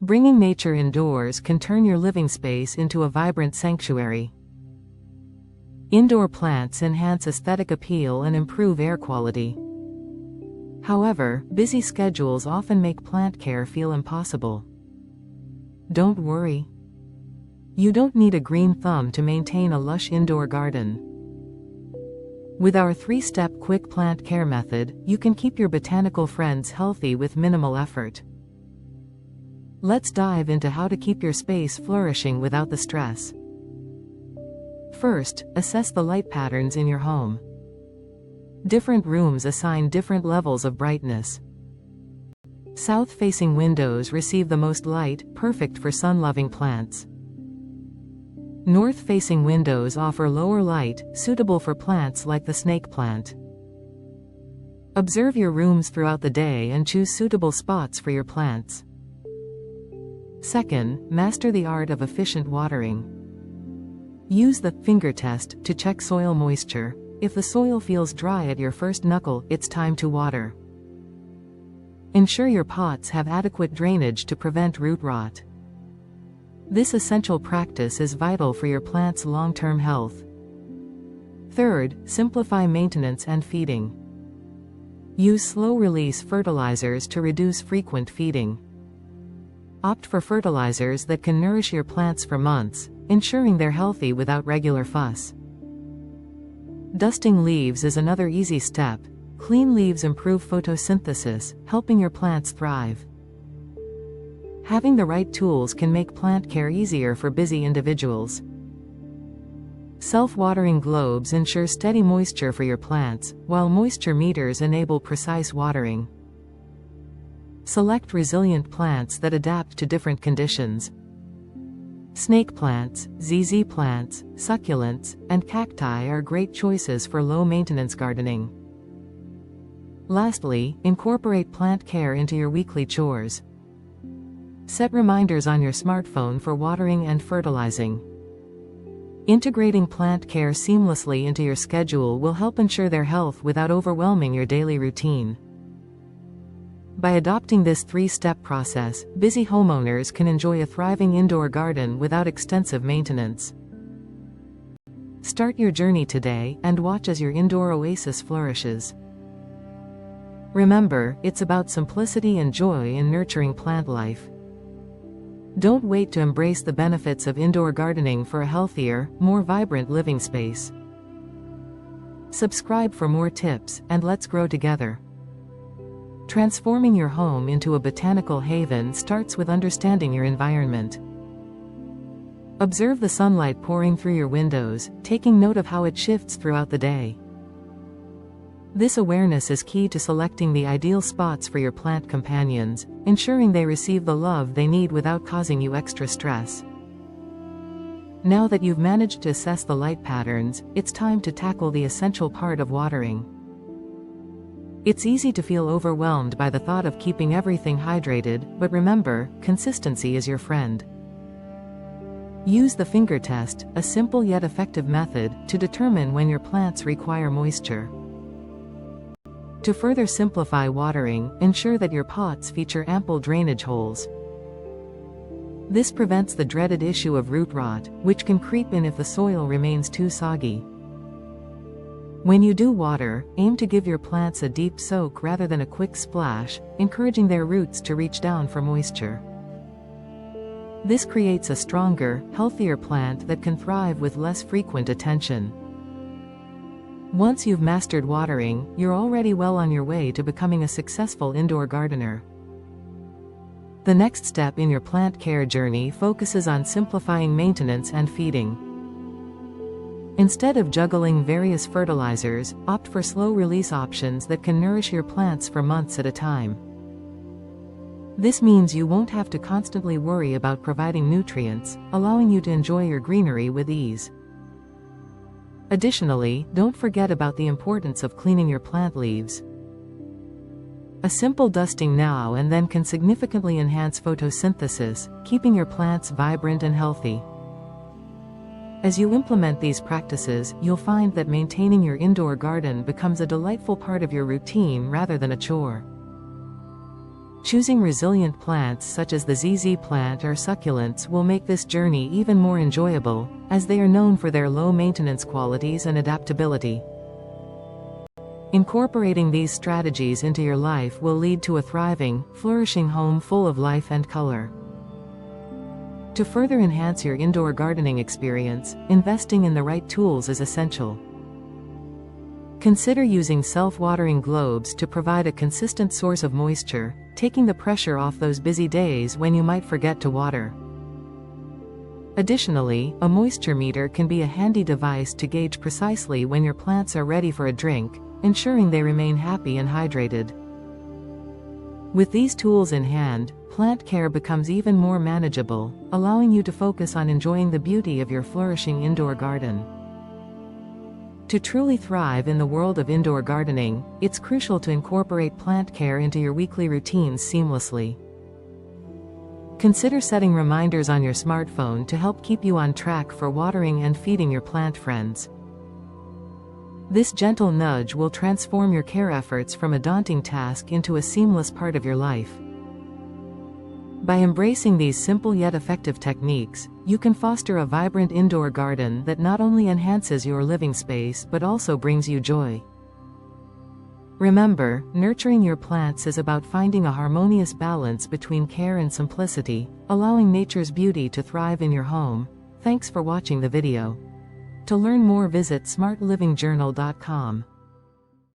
Bringing nature indoors can turn your living space into a vibrant sanctuary. Indoor plants enhance aesthetic appeal and improve air quality. However, busy schedules often make plant care feel impossible. Don't worry. You don't need a green thumb to maintain a lush indoor garden. With our 3-step quick plant care method, you can keep your botanical friends healthy with minimal effort. Let's dive into how to keep your space flourishing without the stress. First, assess the light patterns in your home. Different rooms assign different levels of brightness. South-facing windows receive the most light, perfect for sun-loving plants. North-facing windows offer lower light, suitable for plants like the snake plant. Observe your rooms throughout the day and choose suitable spots for your plants. Second, master the art of efficient watering. Use the finger test to check soil moisture. If the soil feels dry at your first knuckle, it's time to water. Ensure your pots have adequate drainage to prevent root rot. This essential practice is vital for your plant's long-term health. Third, simplify maintenance and feeding. Use slow-release fertilizers to reduce frequent feeding. Opt for fertilizers that can nourish your plants for months, ensuring they're healthy without regular fuss. Dusting leaves is another easy step. Clean leaves improve photosynthesis, helping your plants thrive. Having the right tools can make plant care easier for busy individuals. Self-watering globes ensure steady moisture for your plants, while moisture meters enable precise watering. Select resilient plants that adapt to different conditions. Snake plants, ZZ plants, succulents, and cacti are great choices for low-maintenance gardening. Lastly, incorporate plant care into your weekly chores. Set reminders on your smartphone for watering and fertilizing. Integrating plant care seamlessly into your schedule will help ensure their health without overwhelming your daily routine. By adopting this 3-step process, busy homeowners can enjoy a thriving indoor garden without extensive maintenance. Start your journey today and watch as your indoor oasis flourishes. Remember, it's about simplicity and joy in nurturing plant life. Don't wait to embrace the benefits of indoor gardening for a healthier, more vibrant living space. Subscribe for more tips, and let's grow together. Transforming your home into a botanical haven starts with understanding your environment. Observe the sunlight pouring through your windows, taking note of how it shifts throughout the day. This awareness is key to selecting the ideal spots for your plant companions, ensuring they receive the love they need without causing you extra stress. Now that you've managed to assess the light patterns, it's time to tackle the essential part of watering. It's easy to feel overwhelmed by the thought of keeping everything hydrated, but remember, consistency is your friend. Use the finger test, a simple yet effective method, to determine when your plants require moisture. To further simplify watering, ensure that your pots feature ample drainage holes. This prevents the dreaded issue of root rot, which can creep in if the soil remains too soggy. When you do water, aim to give your plants a deep soak rather than a quick splash, encouraging their roots to reach down for moisture. This creates a stronger, healthier plant that can thrive with less frequent attention. Once you've mastered watering, you're already well on your way to becoming a successful indoor gardener. The next step in your plant care journey focuses on simplifying maintenance and feeding. Instead of juggling various fertilizers, opt for slow-release options that can nourish your plants for months at a time. This means you won't have to constantly worry about providing nutrients, allowing you to enjoy your greenery with ease. Additionally, don't forget about the importance of cleaning your plant leaves. A simple dusting now and then can significantly enhance photosynthesis, keeping your plants vibrant and healthy. As you implement these practices, you'll find that maintaining your indoor garden becomes a delightful part of your routine rather than a chore. Choosing resilient plants such as the ZZ plant or succulents will make this journey even more enjoyable, as they are known for their low maintenance qualities and adaptability. Incorporating these strategies into your life will lead to a thriving, flourishing home full of life and color. To further enhance your indoor gardening experience, investing in the right tools is essential. Consider using self-watering globes to provide a consistent source of moisture, taking the pressure off those busy days when you might forget to water. Additionally, a moisture meter can be a handy device to gauge precisely when your plants are ready for a drink, ensuring they remain happy and hydrated. With these tools in hand, plant care becomes even more manageable, allowing you to focus on enjoying the beauty of your flourishing indoor garden. To truly thrive in the world of indoor gardening, it's crucial to incorporate plant care into your weekly routines seamlessly. Consider setting reminders on your smartphone to help keep you on track for watering and feeding your plant friends. This gentle nudge will transform your care efforts from a daunting task into a seamless part of your life. By embracing these simple yet effective techniques, you can foster a vibrant indoor garden that not only enhances your living space but also brings you joy. Remember, nurturing your plants is about finding a harmonious balance between care and simplicity, allowing nature's beauty to thrive in your home. Thanks for watching the video. To learn more, visit smartlivingjournal.com.